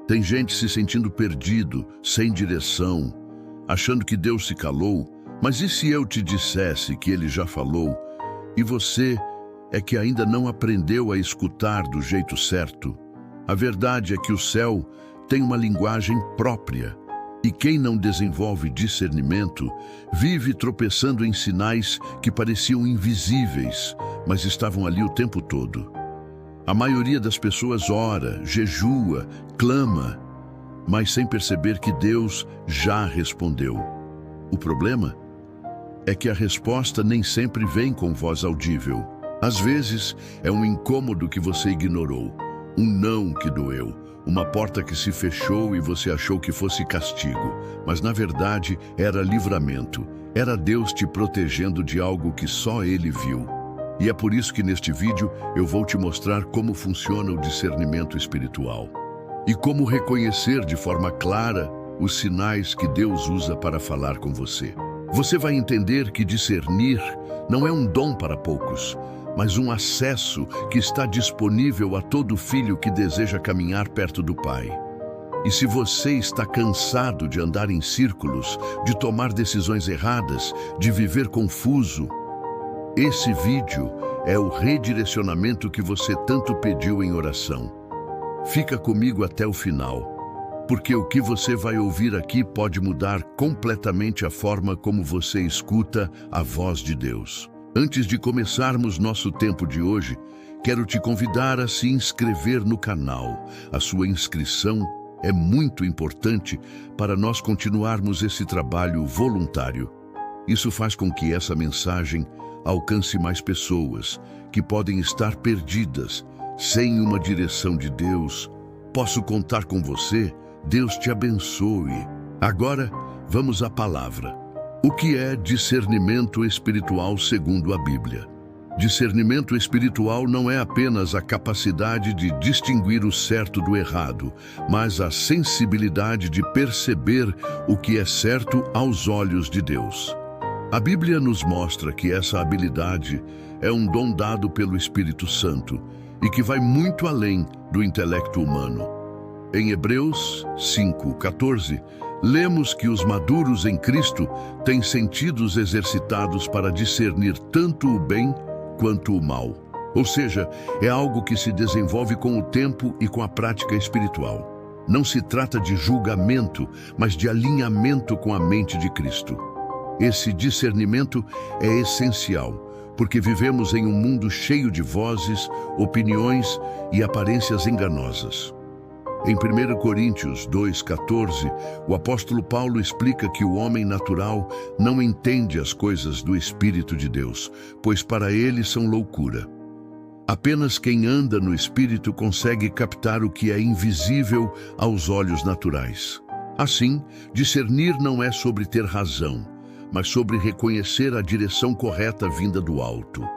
Tem gente se sentindo perdido, sem direção, achando que Deus se calou. Mas e se eu te dissesse que Ele já falou e você é que ainda não aprendeu a escutar do jeito certo? A verdade é que o céu tem uma linguagem própria e quem não desenvolve discernimento vive tropeçando em sinais que pareciam invisíveis, mas estavam ali o tempo todo. A maioria das pessoas ora, jejua, clama, mas sem perceber que Deus já respondeu. O problema é que a resposta nem sempre vem com voz audível. Às vezes, é um incômodo que você ignorou, um não que doeu, uma porta que se fechou e você achou que fosse castigo, mas na verdade era livramento, era Deus te protegendo de algo que só Ele viu. E é por isso que neste vídeo eu vou te mostrar como funciona o discernimento espiritual e como reconhecer de forma clara os sinais que Deus usa para falar com você. Você vai entender que discernir não é um dom para poucos, mas um acesso que está disponível a todo filho que deseja caminhar perto do Pai. E se você está cansado de andar em círculos, de tomar decisões erradas, de viver confuso, esse vídeo é o redirecionamento que você tanto pediu em oração. Fica comigo até o final, porque o que você vai ouvir aqui pode mudar completamente a forma como você escuta a voz de Deus. Antes de começarmos nosso tempo de hoje, quero te convidar a se inscrever no canal. A sua inscrição é muito importante para nós continuarmos esse trabalho voluntário. Isso faz com que essa mensagem alcance mais pessoas que podem estar perdidas, sem uma direção de Deus. Posso contar com você? Deus te abençoe. Agora, vamos à palavra. O que é discernimento espiritual segundo a Bíblia? Discernimento espiritual não é apenas a capacidade de distinguir o certo do errado, mas a sensibilidade de perceber o que é certo aos olhos de Deus. A Bíblia nos mostra que essa habilidade é um dom dado pelo Espírito Santo e que vai muito além do intelecto humano. Em Hebreus 5:14, lemos que os maduros em Cristo têm sentidos exercitados para discernir tanto o bem quanto o mal. Ou seja, é algo que se desenvolve com o tempo e com a prática espiritual. Não se trata de julgamento, mas de alinhamento com a mente de Cristo. Esse discernimento é essencial, porque vivemos em um mundo cheio de vozes, opiniões e aparências enganosas. Em 1 Coríntios 2:14, o apóstolo Paulo explica que o homem natural não entende as coisas do Espírito de Deus, pois para ele são loucura. Apenas quem anda no Espírito consegue captar o que é invisível aos olhos naturais. Assim, discernir não é sobre ter razão, mas sobre reconhecer a direção correta vinda do alto.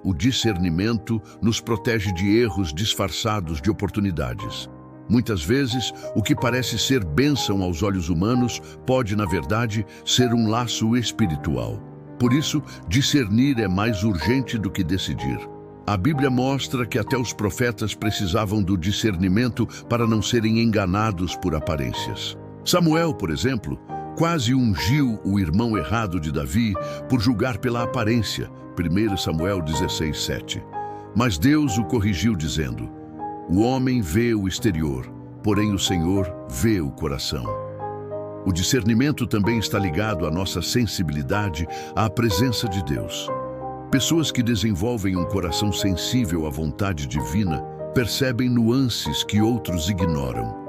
O discernimento nos protege de erros disfarçados de oportunidades. Muitas vezes, o que parece ser bênção aos olhos humanos pode, na verdade, ser um laço espiritual. Por isso, discernir é mais urgente do que decidir. A Bíblia mostra que até os profetas precisavam do discernimento para não serem enganados por aparências. Samuel, por exemplo, quase ungiu o irmão errado de Davi por julgar pela aparência, 1 Samuel 16:7. Mas Deus o corrigiu dizendo: o homem vê o exterior, porém o Senhor vê o coração. O discernimento também está ligado à nossa sensibilidade à presença de Deus. Pessoas que desenvolvem um coração sensível à vontade divina percebem nuances que outros ignoram.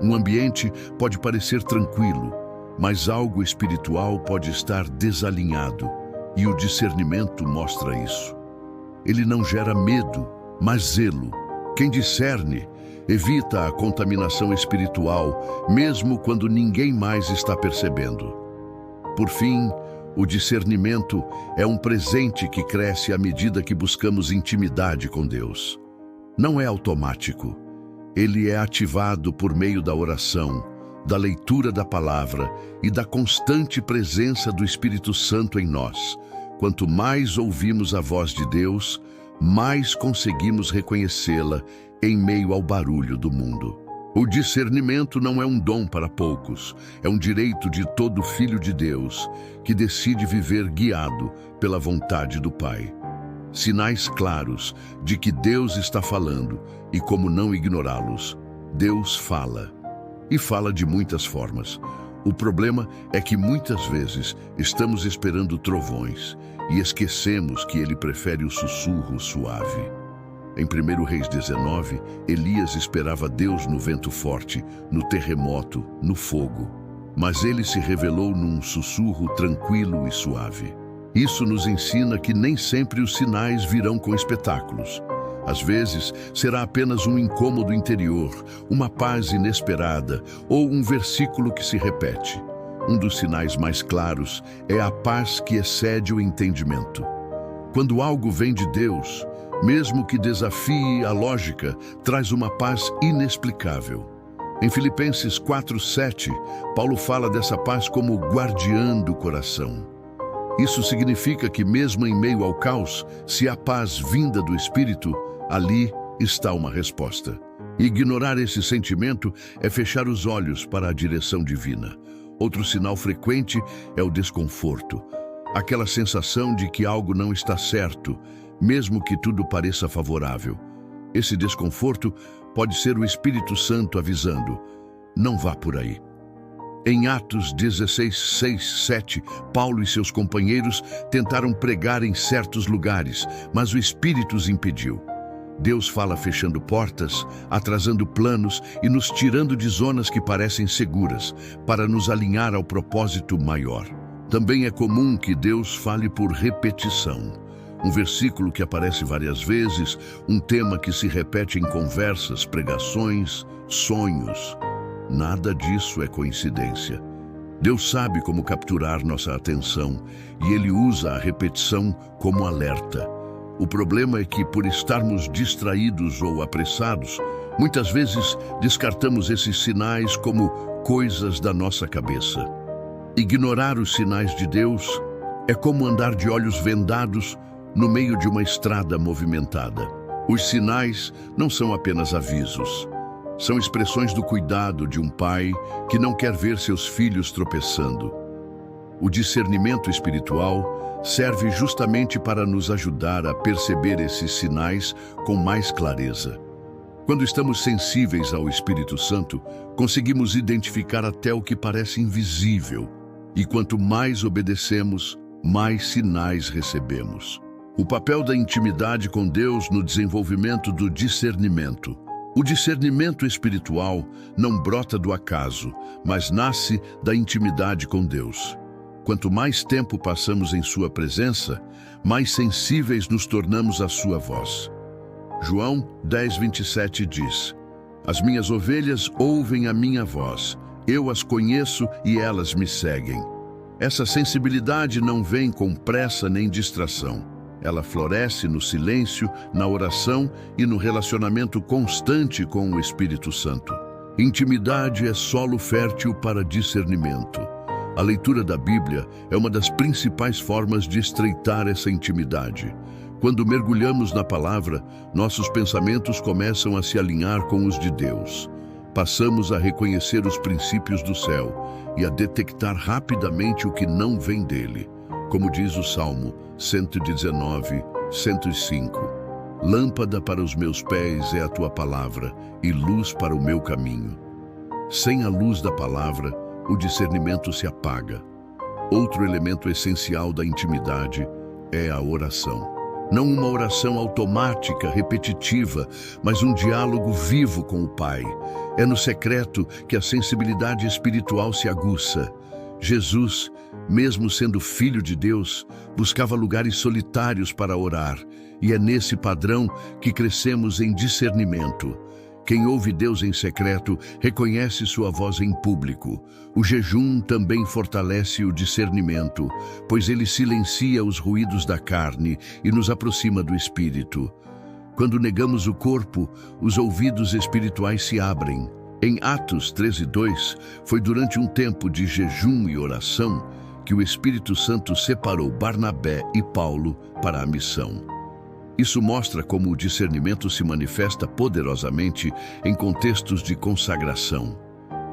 Um ambiente pode parecer tranquilo, mas algo espiritual pode estar desalinhado, e o discernimento mostra isso. Ele não gera medo, mas zelo. Quem discerne evita a contaminação espiritual, mesmo quando ninguém mais está percebendo. Por fim, o discernimento é um presente que cresce à medida que buscamos intimidade com Deus. Não é automático. Ele é ativado por meio da oração, da leitura da palavra e da constante presença do Espírito Santo em nós. Quanto mais ouvimos a voz de Deus, mais conseguimos reconhecê-la em meio ao barulho do mundo. O discernimento não é um dom para poucos, é um direito de todo filho de Deus que decide viver guiado pela vontade do Pai. Sinais claros de que Deus está falando e como não ignorá-los. Deus fala. E fala de muitas formas. O problema é que muitas vezes estamos esperando trovões e esquecemos que ele prefere o sussurro suave. Em 1 Reis 19, Elias esperava Deus no vento forte, no terremoto, no fogo. Mas ele se revelou num sussurro tranquilo e suave. Isso nos ensina que nem sempre os sinais virão com espetáculos. Às vezes, será apenas um incômodo interior, uma paz inesperada ou um versículo que se repete. Um dos sinais mais claros é a paz que excede o entendimento. Quando algo vem de Deus, mesmo que desafie a lógica, traz uma paz inexplicável. Em Filipenses 4:7, Paulo fala dessa paz como guardiã do coração. Isso significa que mesmo em meio ao caos, se há paz vinda do Espírito, ali está uma resposta. Ignorar esse sentimento é fechar os olhos para a direção divina. Outro sinal frequente é o desconforto. Aquela sensação de que algo não está certo, mesmo que tudo pareça favorável. Esse desconforto pode ser o Espírito Santo avisando: não vá por aí. Em Atos 16:6-7, Paulo e seus companheiros tentaram pregar em certos lugares, mas o Espírito os impediu. Deus fala fechando portas, atrasando planos e nos tirando de zonas que parecem seguras, para nos alinhar ao propósito maior. Também é comum que Deus fale por repetição. Um versículo que aparece várias vezes, um tema que se repete em conversas, pregações, sonhos. Nada disso é coincidência. Deus sabe como capturar nossa atenção e Ele usa a repetição como alerta. O problema é que, por estarmos distraídos ou apressados, muitas vezes descartamos esses sinais como coisas da nossa cabeça. Ignorar os sinais de Deus é como andar de olhos vendados no meio de uma estrada movimentada. Os sinais não são apenas avisos. São expressões do cuidado de um pai que não quer ver seus filhos tropeçando. O discernimento espiritual serve justamente para nos ajudar a perceber esses sinais com mais clareza. Quando estamos sensíveis ao Espírito Santo, conseguimos identificar até o que parece invisível. E quanto mais obedecemos, mais sinais recebemos. O papel da intimidade com Deus no desenvolvimento do discernimento. O discernimento espiritual não brota do acaso, mas nasce da intimidade com Deus. Quanto mais tempo passamos em sua presença, mais sensíveis nos tornamos à sua voz. João 10:27 diz: As minhas ovelhas ouvem a minha voz, eu as conheço e elas me seguem. Essa sensibilidade não vem com pressa nem distração. Ela floresce no silêncio, na oração e no relacionamento constante com o Espírito Santo. Intimidade é solo fértil para discernimento. A leitura da Bíblia é uma das principais formas de estreitar essa intimidade. Quando mergulhamos na palavra, nossos pensamentos começam a se alinhar com os de Deus. Passamos a reconhecer os princípios do céu e a detectar rapidamente o que não vem dele. Como diz o Salmo 119:105. Lâmpada para os meus pés é a tua palavra e luz para o meu caminho. Sem a luz da palavra, o discernimento se apaga. Outro elemento essencial da intimidade é a oração. Não uma oração automática, repetitiva, mas um diálogo vivo com o Pai. É no secreto que a sensibilidade espiritual se aguça. Jesus, mesmo sendo Filho de Deus, buscava lugares solitários para orar, e é nesse padrão que crescemos em discernimento. Quem ouve Deus em secreto reconhece sua voz em público. O jejum também fortalece o discernimento, pois ele silencia os ruídos da carne e nos aproxima do Espírito. Quando negamos o corpo, os ouvidos espirituais se abrem. Em Atos 13:2, foi durante um tempo de jejum e oração que o Espírito Santo separou Barnabé e Paulo para a missão. Isso mostra como o discernimento se manifesta poderosamente em contextos de consagração.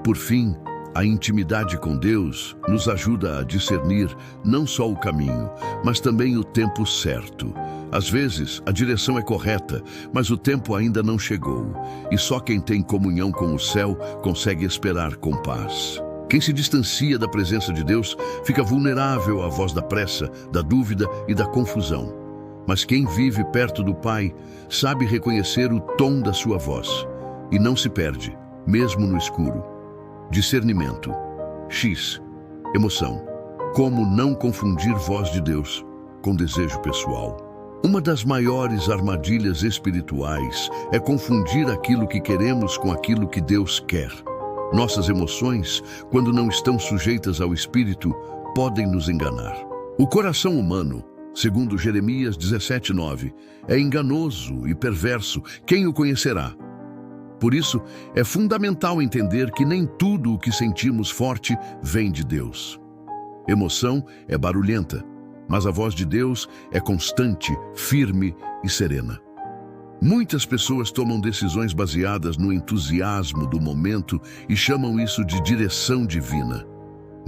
Por fim, a intimidade com Deus nos ajuda a discernir não só o caminho, mas também o tempo certo. Às vezes, a direção é correta, mas o tempo ainda não chegou, e só quem tem comunhão com o céu consegue esperar com paz. Quem se distancia da presença de Deus fica vulnerável à voz da pressa, da dúvida e da confusão. Mas quem vive perto do Pai sabe reconhecer o tom da sua voz e não se perde, mesmo no escuro. Discernimento. X. Emoção. Como não confundir voz de Deus com desejo pessoal? Uma das maiores armadilhas espirituais é confundir aquilo que queremos com aquilo que Deus quer. Nossas emoções, quando não estão sujeitas ao Espírito, podem nos enganar. O coração humano, segundo Jeremias 17:9, é enganoso e perverso. Quem o conhecerá? Por isso, é fundamental entender que nem tudo o que sentimos forte vem de Deus. Emoção é barulhenta, mas a voz de Deus é constante, firme e serena. Muitas pessoas tomam decisões baseadas no entusiasmo do momento e chamam isso de direção divina.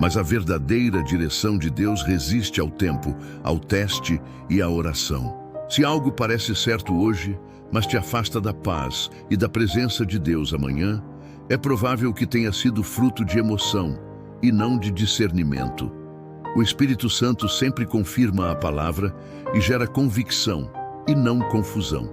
Mas a verdadeira direção de Deus resiste ao tempo, ao teste e à oração. Se algo parece certo hoje, mas te afasta da paz e da presença de Deus amanhã, é provável que tenha sido fruto de emoção e não de discernimento. O Espírito Santo sempre confirma a palavra e gera convicção e não confusão.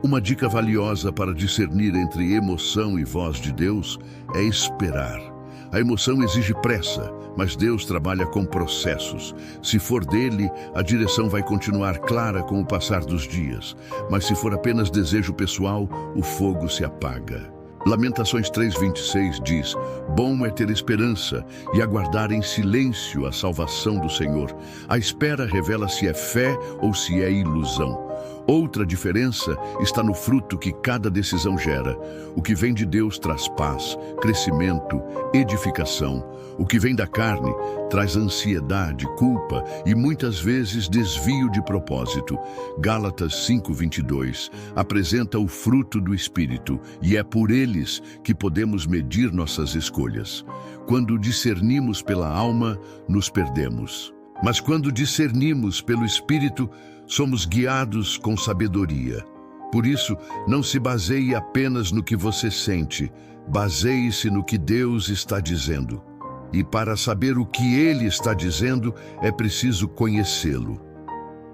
Uma dica valiosa para discernir entre emoção e voz de Deus é esperar. A emoção exige pressa, mas Deus trabalha com processos. Se for dele, a direção vai continuar clara com o passar dos dias. Mas se for apenas desejo pessoal, o fogo se apaga. Lamentações 3:26 diz: bom é ter esperança e aguardar em silêncio a salvação do Senhor. A espera revela se é fé ou se é ilusão. Outra diferença está no fruto que cada decisão gera. O que vem de Deus traz paz, crescimento, edificação. O que vem da carne traz ansiedade, culpa e muitas vezes desvio de propósito. Gálatas 5:22 apresenta o fruto do Espírito e é por eles que podemos medir nossas escolhas. Quando discernimos pela alma, nos perdemos. Mas quando discernimos pelo Espírito, somos guiados com sabedoria. Por isso, não se baseie apenas no que você sente, baseie-se no que Deus está dizendo. E para saber o que Ele está dizendo, é preciso conhecê-lo.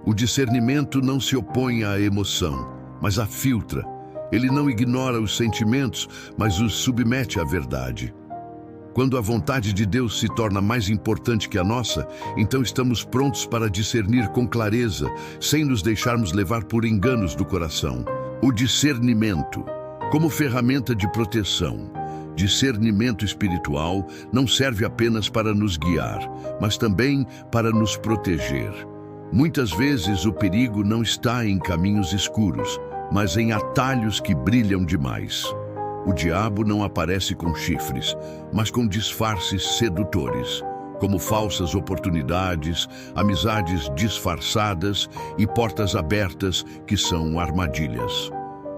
O discernimento não se opõe à emoção, mas a filtra. Ele não ignora os sentimentos, mas os submete à verdade. Quando a vontade de Deus se torna mais importante que a nossa, então estamos prontos para discernir com clareza, sem nos deixarmos levar por enganos do coração. O discernimento, como ferramenta de proteção. Discernimento espiritual não serve apenas para nos guiar, mas também para nos proteger. Muitas vezes o perigo não está em caminhos escuros, mas em atalhos que brilham demais. O diabo não aparece com chifres, mas com disfarces sedutores, como falsas oportunidades, amizades disfarçadas e portas abertas que são armadilhas.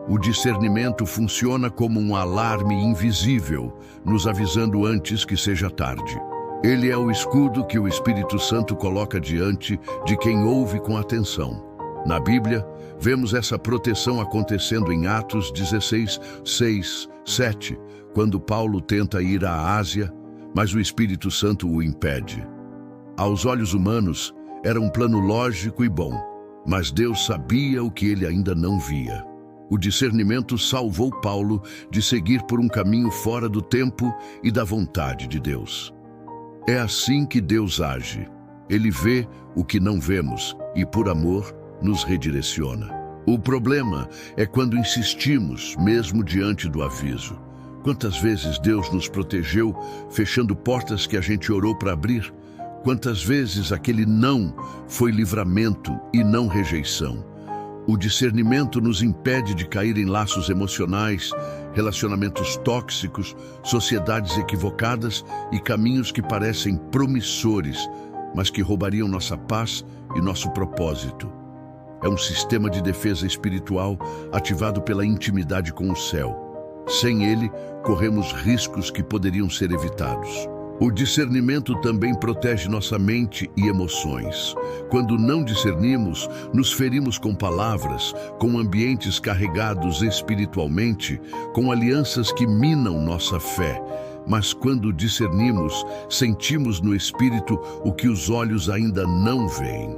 O discernimento funciona como um alarme invisível, nos avisando antes que seja tarde. Ele é o escudo que o Espírito Santo coloca diante de quem ouve com atenção. Na Bíblia, vemos essa proteção acontecendo em Atos 16:6-7, quando Paulo tenta ir à Ásia, mas o Espírito Santo o impede. Aos olhos humanos, era um plano lógico e bom, mas Deus sabia o que ele ainda não via. O discernimento salvou Paulo de seguir por um caminho fora do tempo e da vontade de Deus. É assim que Deus age. Ele vê o que não vemos e, por amor, nos redireciona. O problema é quando insistimos, mesmo diante do aviso. Quantas vezes Deus nos protegeu, fechando portas que a gente orou para abrir? Quantas vezes aquele não foi livramento e não rejeição? O discernimento nos impede de cair em laços emocionais, relacionamentos tóxicos, sociedades equivocadas e caminhos que parecem promissores, mas que roubariam nossa paz e nosso propósito. é um sistema de defesa espiritual ativado pela intimidade com o céu. Sem ele, corremos riscos que poderiam ser evitados. O discernimento também protege nossa mente e emoções. Quando não discernimos, nos ferimos com palavras, com ambientes carregados espiritualmente, com alianças que minam nossa fé. Mas quando discernimos, sentimos no espírito o que os olhos ainda não veem.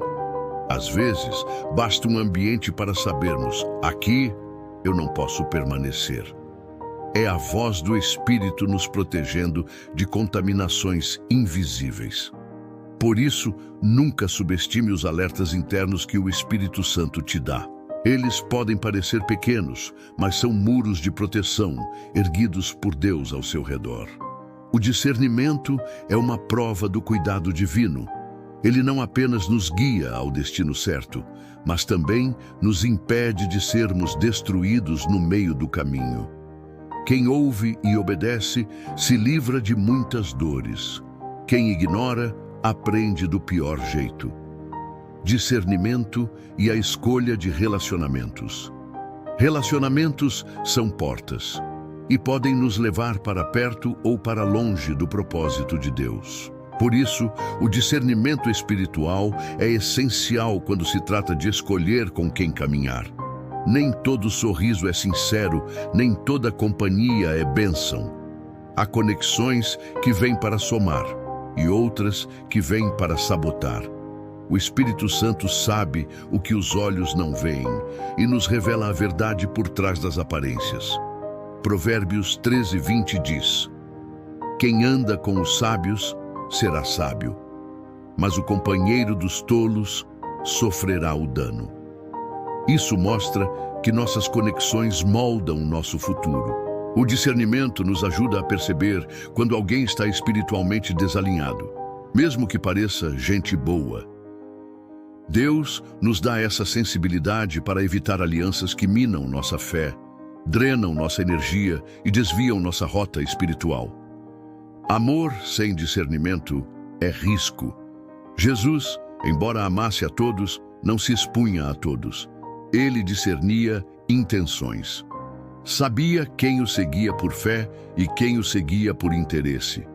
Às vezes, basta um ambiente para sabermos: aqui eu não posso permanecer. É a voz do Espírito nos protegendo de contaminações invisíveis. Por isso, nunca subestime os alertas internos que o Espírito Santo te dá. Eles podem parecer pequenos, mas são muros de proteção, erguidos por Deus ao seu redor. O discernimento é uma prova do cuidado divino. Ele não apenas nos guia ao destino certo, mas também nos impede de sermos destruídos no meio do caminho. Quem ouve e obedece se livra de muitas dores. Quem ignora, aprende do pior jeito. Discernimento e a escolha de relacionamentos. Relacionamentos são portas e podem nos levar para perto ou para longe do propósito de Deus. Por isso, o discernimento espiritual é essencial quando se trata de escolher com quem caminhar. Nem todo sorriso é sincero, nem toda companhia é bênção. Há conexões que vêm para somar e outras que vêm para sabotar. O Espírito Santo sabe o que os olhos não veem e nos revela a verdade por trás das aparências. Provérbios 13:20 diz: quem anda com os sábios será sábio, mas o companheiro dos tolos sofrerá o dano. Isso mostra que nossas conexões moldam nosso futuro. O discernimento nos ajuda a perceber quando alguém está espiritualmente desalinhado, mesmo que pareça gente boa. Deus nos dá essa sensibilidade para evitar alianças que minam nossa fé, drenam nossa energia e desviam nossa rota espiritual. Amor sem discernimento é risco. Jesus, embora amasse a todos, não se expunha a todos. Ele discernia intenções. Sabia quem o seguia por fé e quem o seguia por interesse.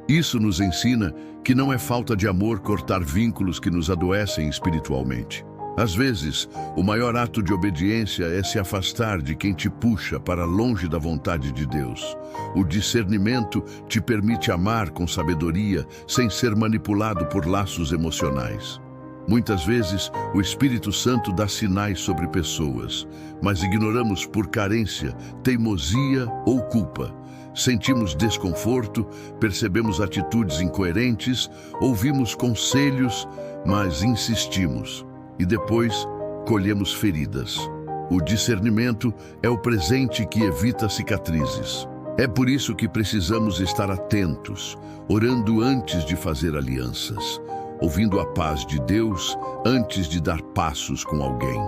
Isso nos ensina que não é falta de amor cortar vínculos que nos adoecem espiritualmente. Às vezes, o maior ato de obediência é se afastar de quem te puxa para longe da vontade de Deus. O discernimento te permite amar com sabedoria, sem ser manipulado por laços emocionais. Muitas vezes, o Espírito Santo dá sinais sobre pessoas, mas ignoramos por carência, teimosia ou culpa. Sentimos desconforto, percebemos atitudes incoerentes, ouvimos conselhos, mas insistimos. E depois, colhemos feridas. O discernimento é o presente que evita cicatrizes. É por isso que precisamos estar atentos, orando antes de fazer alianças, ouvindo a paz de Deus antes de dar passos com alguém.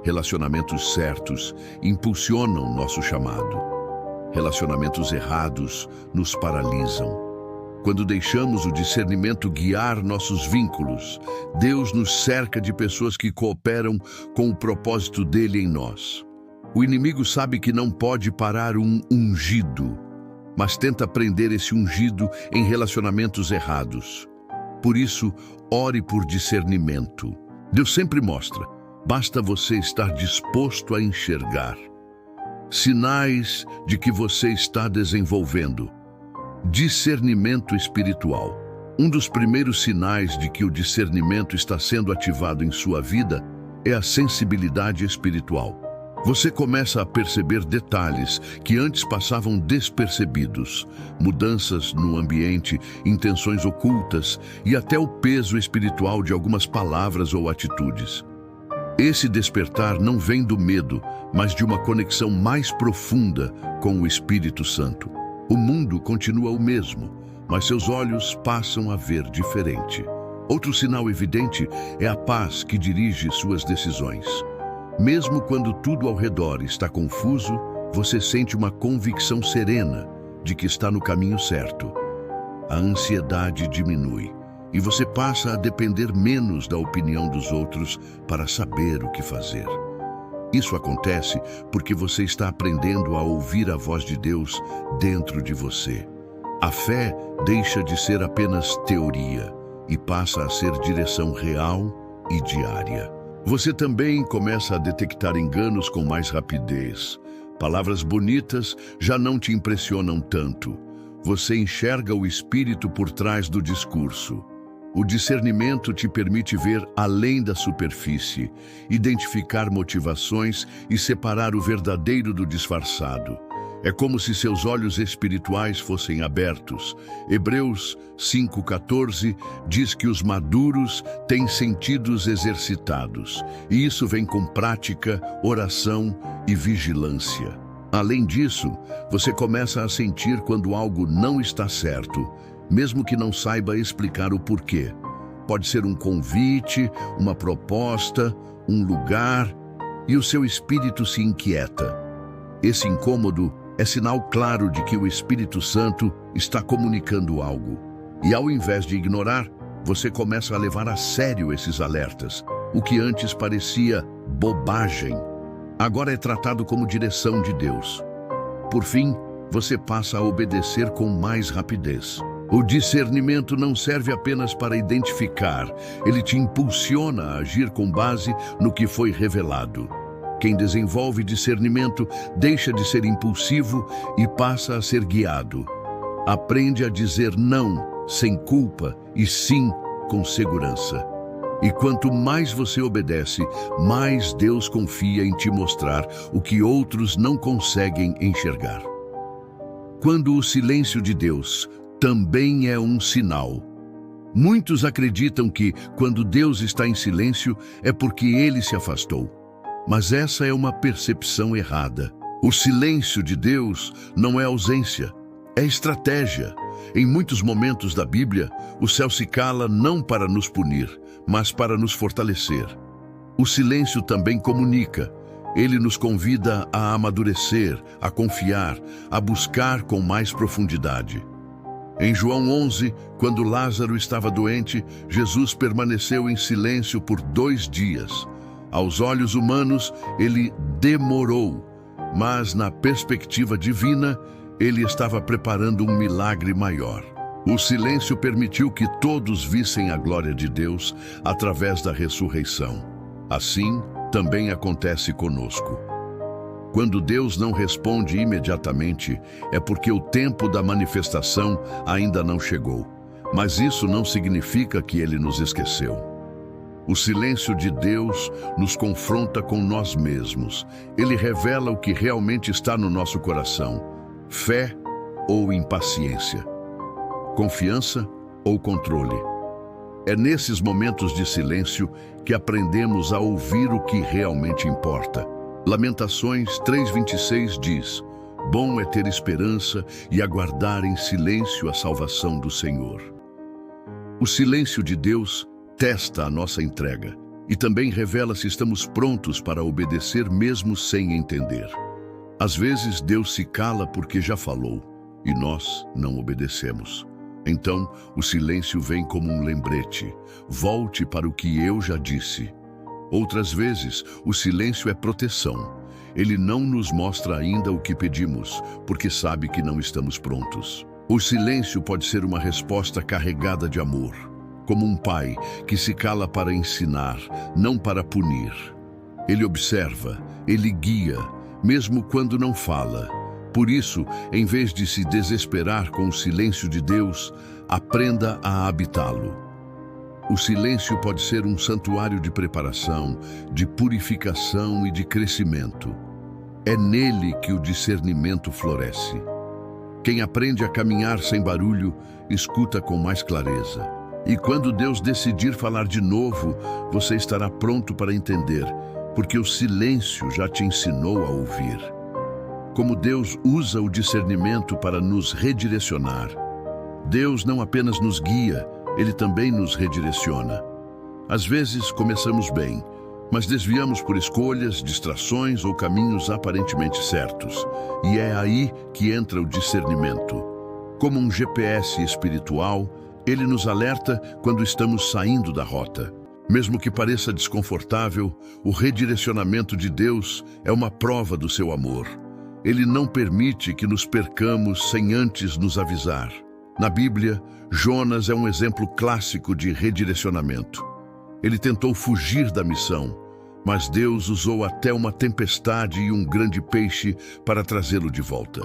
Relacionamentos certos impulsionam nosso chamado. Relacionamentos errados nos paralisam. Quando deixamos o discernimento guiar nossos vínculos, Deus nos cerca de pessoas que cooperam com o propósito dele em nós. O inimigo sabe que não pode parar um ungido, mas tenta prender esse ungido em relacionamentos errados. Por isso, ore por discernimento. Deus sempre mostra, basta você estar disposto a enxergar. Sinais de que você está desenvolvendo. Discernimento espiritual. Um dos primeiros sinais de que o discernimento está sendo ativado em sua vida é a sensibilidade espiritual. Você começa a perceber detalhes que antes passavam despercebidos, mudanças no ambiente, intenções ocultas e até o peso espiritual de algumas palavras ou atitudes. Esse despertar não vem do medo, mas de uma conexão mais profunda com o Espírito Santo. O mundo continua o mesmo, mas seus olhos passam a ver diferente. Outro sinal evidente é a paz que dirige suas decisões. Mesmo quando tudo ao redor está confuso, você sente uma convicção serena de que está no caminho certo. A ansiedade diminui e você passa a depender menos da opinião dos outros para saber o que fazer. Isso acontece porque você está aprendendo a ouvir a voz de Deus dentro de você. A fé deixa de ser apenas teoria e passa a ser direção real e diária. Você também começa a detectar enganos com mais rapidez. Palavras bonitas já não te impressionam tanto. Você enxerga o espírito por trás do discurso. O discernimento te permite ver além da superfície, identificar motivações e separar o verdadeiro do disfarçado. É como se seus olhos espirituais fossem abertos. Hebreus 5,14 diz que os maduros têm sentidos exercitados, e isso vem com prática, oração e vigilância. Além disso, você começa a sentir quando algo não está certo, mesmo que não saiba explicar o porquê. Pode ser um convite, uma proposta, um lugar, e o seu espírito se inquieta. Esse incômodo é sinal claro de que o Espírito Santo está comunicando algo. E ao invés de ignorar, você começa a levar a sério esses alertas. O que antes parecia bobagem, agora é tratado como direção de Deus. Por fim, você passa a obedecer com mais rapidez. O discernimento não serve apenas para identificar, ele te impulsiona a agir com base no que foi revelado. Quem desenvolve discernimento deixa de ser impulsivo e passa a ser guiado. Aprende a dizer não sem culpa e sim com segurança. E quanto mais você obedece, mais Deus confia em te mostrar o que outros não conseguem enxergar. Quando o silêncio de Deus também é um sinal. Muitos acreditam que, quando Deus está em silêncio, é porque ele se afastou. Mas essa é uma percepção errada. O silêncio de Deus não é ausência, é estratégia. Em muitos momentos da Bíblia, o céu se cala não para nos punir, mas para nos fortalecer. O silêncio também comunica. Ele nos convida a amadurecer, a confiar, a buscar com mais profundidade. Em João 11, quando Lázaro estava doente, Jesus permaneceu em silêncio por 2 dias. Aos olhos humanos, ele demorou, mas na perspectiva divina, ele estava preparando um milagre maior. O silêncio permitiu que todos vissem a glória de Deus através da ressurreição. Assim, também acontece conosco. Quando Deus não responde imediatamente, é porque o tempo da manifestação ainda não chegou. Mas isso não significa que ele nos esqueceu. O silêncio de Deus nos confronta com nós mesmos. Ele revela o que realmente está no nosso coração: fé ou impaciência, confiança ou controle. É nesses momentos de silêncio que aprendemos a ouvir o que realmente importa. Lamentações 3:26 diz: bom é ter esperança e aguardar em silêncio a salvação do Senhor. O silêncio de Deus testa a nossa entrega e também revela se estamos prontos para obedecer mesmo sem entender. Às vezes Deus se cala porque já falou e nós não obedecemos. Então o silêncio vem como um lembrete: volte para o que eu já disse. Outras vezes, o silêncio é proteção. Ele não nos mostra ainda o que pedimos, porque sabe que não estamos prontos. O silêncio pode ser uma resposta carregada de amor, como um pai que se cala para ensinar, não para punir. Ele observa, ele guia, mesmo quando não fala. Por isso, em vez de se desesperar com o silêncio de Deus, aprenda a habitá-lo. O silêncio pode ser um santuário de preparação, de purificação e de crescimento. É nele que o discernimento floresce. Quem aprende a caminhar sem barulho, escuta com mais clareza. E quando Deus decidir falar de novo, você estará pronto para entender, porque o silêncio já te ensinou a ouvir. Como Deus usa o discernimento para nos redirecionar. Deus não apenas nos guia, ele também nos redireciona. Às vezes começamos bem, mas desviamos por escolhas, distrações ou caminhos aparentemente certos. E é aí que entra o discernimento. Como um GPS espiritual, Ele nos alerta quando estamos saindo da rota. Mesmo que pareça desconfortável, o redirecionamento de Deus é uma prova do seu amor. Ele não permite que nos percamos sem antes nos avisar. Na Bíblia, Jonas é um exemplo clássico de redirecionamento. Ele tentou fugir da missão, mas Deus usou até uma tempestade e um grande peixe para trazê-lo de volta.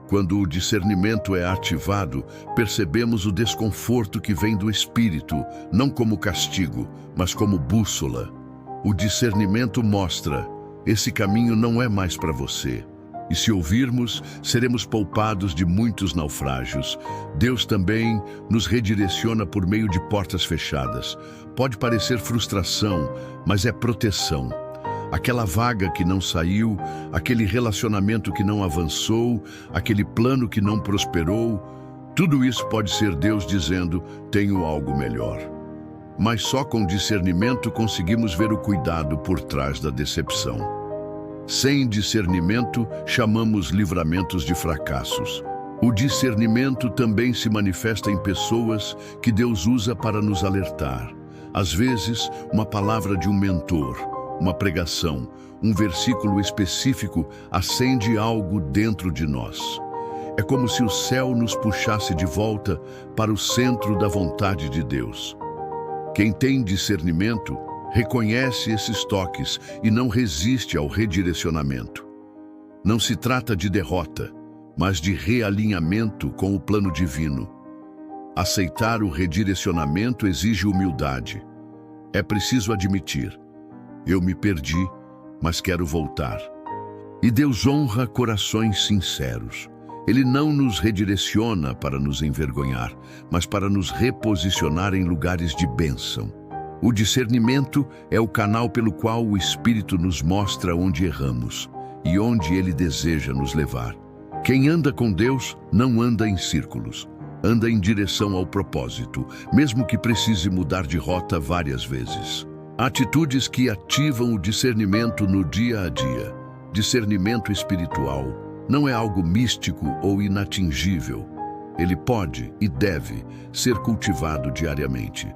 Quando o discernimento é ativado, percebemos o desconforto que vem do espírito, não como castigo, mas como bússola. O discernimento mostra: esse caminho não é mais para você. E se ouvirmos, seremos poupados de muitos naufrágios. Deus também nos redireciona por meio de portas fechadas. Pode parecer frustração, mas é proteção. Aquela vaga que não saiu, aquele relacionamento que não avançou, aquele plano que não prosperou, tudo isso pode ser Deus dizendo: tenho algo melhor. Mas só com discernimento conseguimos ver o cuidado por trás da decepção. Sem discernimento, chamamos livramentos de fracassos. O discernimento também se manifesta em pessoas que Deus usa para nos alertar. Às vezes, uma palavra de um mentor, uma pregação, um versículo específico acende algo dentro de nós. É como se o céu nos puxasse de volta para o centro da vontade de Deus. Quem tem discernimento reconhece esses toques e não resiste ao redirecionamento. Não se trata de derrota, mas de realinhamento com o plano divino. Aceitar o redirecionamento exige humildade. É preciso admitir: eu me perdi, mas quero voltar. E Deus honra corações sinceros. Ele não nos redireciona para nos envergonhar, mas para nos reposicionar em lugares de bênção. O discernimento é o canal pelo qual o Espírito nos mostra onde erramos e onde Ele deseja nos levar. Quem anda com Deus não anda em círculos, anda em direção ao propósito, mesmo que precise mudar de rota várias vezes. Atitudes que ativam o discernimento no dia a dia. Discernimento espiritual não é algo místico ou inatingível. Ele pode e deve ser cultivado diariamente.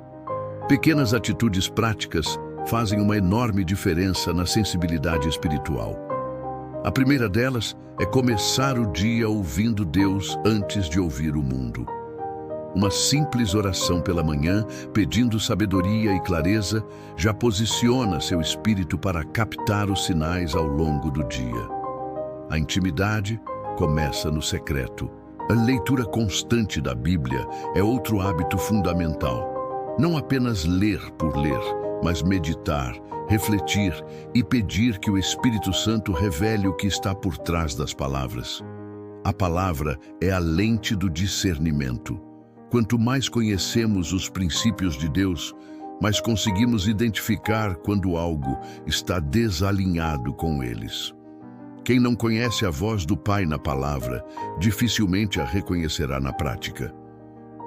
Pequenas atitudes práticas fazem uma enorme diferença na sensibilidade espiritual. A primeira delas é começar o dia ouvindo Deus antes de ouvir o mundo. Uma simples oração pela manhã, pedindo sabedoria e clareza, já posiciona seu espírito para captar os sinais ao longo do dia. A intimidade começa no secreto. A leitura constante da Bíblia é outro hábito fundamental. Não apenas ler por ler, mas meditar, refletir e pedir que o Espírito Santo revele o que está por trás das palavras. A palavra é a lente do discernimento. Quanto mais conhecemos os princípios de Deus, mais conseguimos identificar quando algo está desalinhado com eles. Quem não conhece a voz do Pai na palavra, dificilmente a reconhecerá na prática.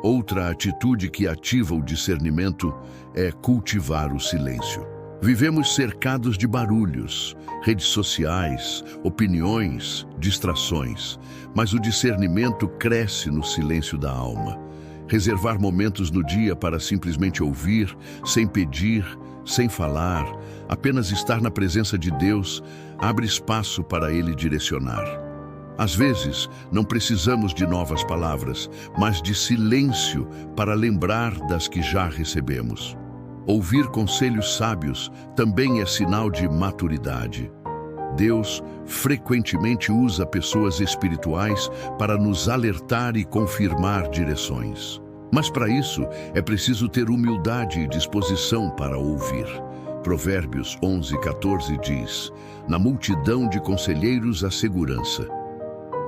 Outra atitude que ativa o discernimento é cultivar o silêncio. Vivemos cercados de barulhos, redes sociais, opiniões, distrações, mas o discernimento cresce no silêncio da alma. Reservar momentos no dia para simplesmente ouvir, sem pedir, sem falar, apenas estar na presença de Deus, abre espaço para Ele direcionar. Às vezes, não precisamos de novas palavras, mas de silêncio para lembrar das que já recebemos. Ouvir conselhos sábios também é sinal de maturidade. Deus frequentemente usa pessoas espirituais para nos alertar e confirmar direções. Mas para isso, é preciso ter humildade e disposição para ouvir. Provérbios 11:14 diz: na multidão de conselheiros há segurança.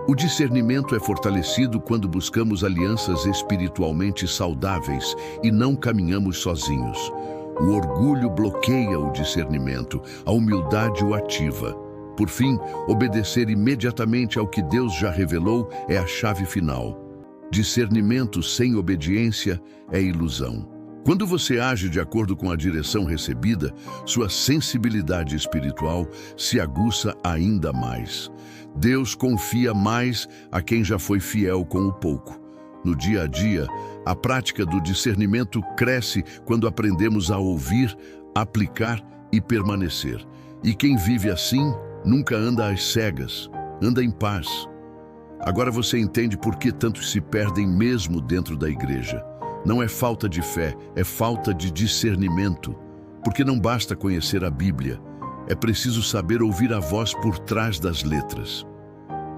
O discernimento é fortalecido quando buscamos alianças espiritualmente saudáveis e não caminhamos sozinhos. O orgulho bloqueia o discernimento, a humildade o ativa. Por fim, obedecer imediatamente ao que Deus já revelou é a chave final. Discernimento sem obediência é ilusão. Quando você age de acordo com a direção recebida, sua sensibilidade espiritual se aguça ainda mais. Deus confia mais a quem já foi fiel com o pouco. No dia a dia, a prática do discernimento cresce quando aprendemos a ouvir, aplicar e permanecer. E quem vive assim nunca anda às cegas, anda em paz. Agora você entende por que tantos se perdem mesmo dentro da igreja. Não é falta de fé, é falta de discernimento. Porque não basta conhecer a Bíblia, é preciso saber ouvir a voz por trás das letras.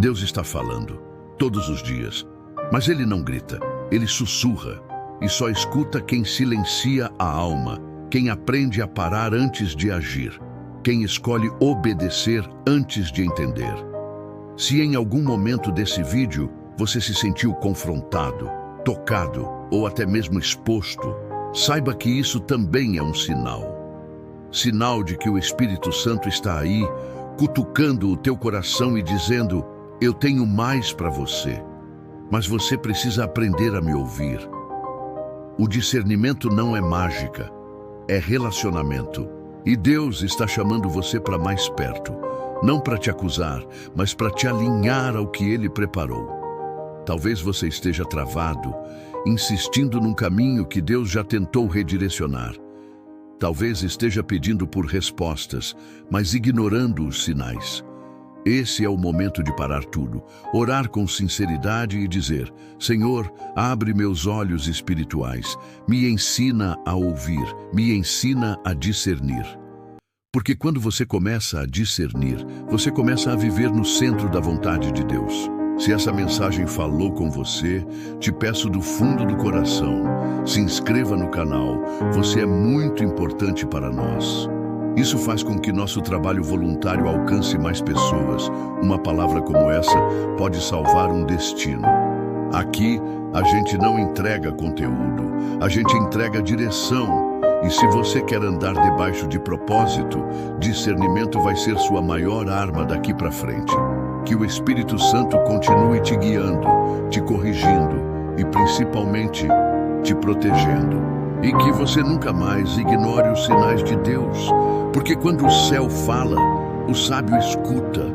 Deus está falando, todos os dias, mas Ele não grita, Ele sussurra, e só escuta quem silencia a alma, quem aprende a parar antes de agir, quem escolhe obedecer antes de entender. Se em algum momento desse vídeo você se sentiu confrontado, tocado ou até mesmo exposto, saiba que isso também é um sinal. Sinal de que o Espírito Santo está aí, cutucando o teu coração e dizendo: eu tenho mais para você, mas você precisa aprender a me ouvir. O discernimento não é mágica, é relacionamento. E Deus está chamando você para mais perto, não para te acusar, mas para te alinhar ao que Ele preparou. Talvez você esteja travado, insistindo num caminho que Deus já tentou redirecionar. Talvez esteja pedindo por respostas, mas ignorando os sinais. Esse é o momento de parar tudo, orar com sinceridade e dizer: Senhor, abre meus olhos espirituais, me ensina a ouvir, me ensina a discernir. Porque quando você começa a discernir, você começa a viver no centro da vontade de Deus. Se essa mensagem falou com você, te peço do fundo do coração, se inscreva no canal, você é muito importante para nós. Isso faz com que nosso trabalho voluntário alcance mais pessoas. Uma palavra como essa pode salvar um destino. Aqui, a gente não entrega conteúdo, a gente entrega direção. E se você quer andar debaixo de propósito, discernimento vai ser sua maior arma daqui para frente. Que o Espírito Santo continue te guiando, te corrigindo e principalmente te protegendo. E que você nunca mais ignore os sinais de Deus, porque quando o céu fala, o sábio escuta.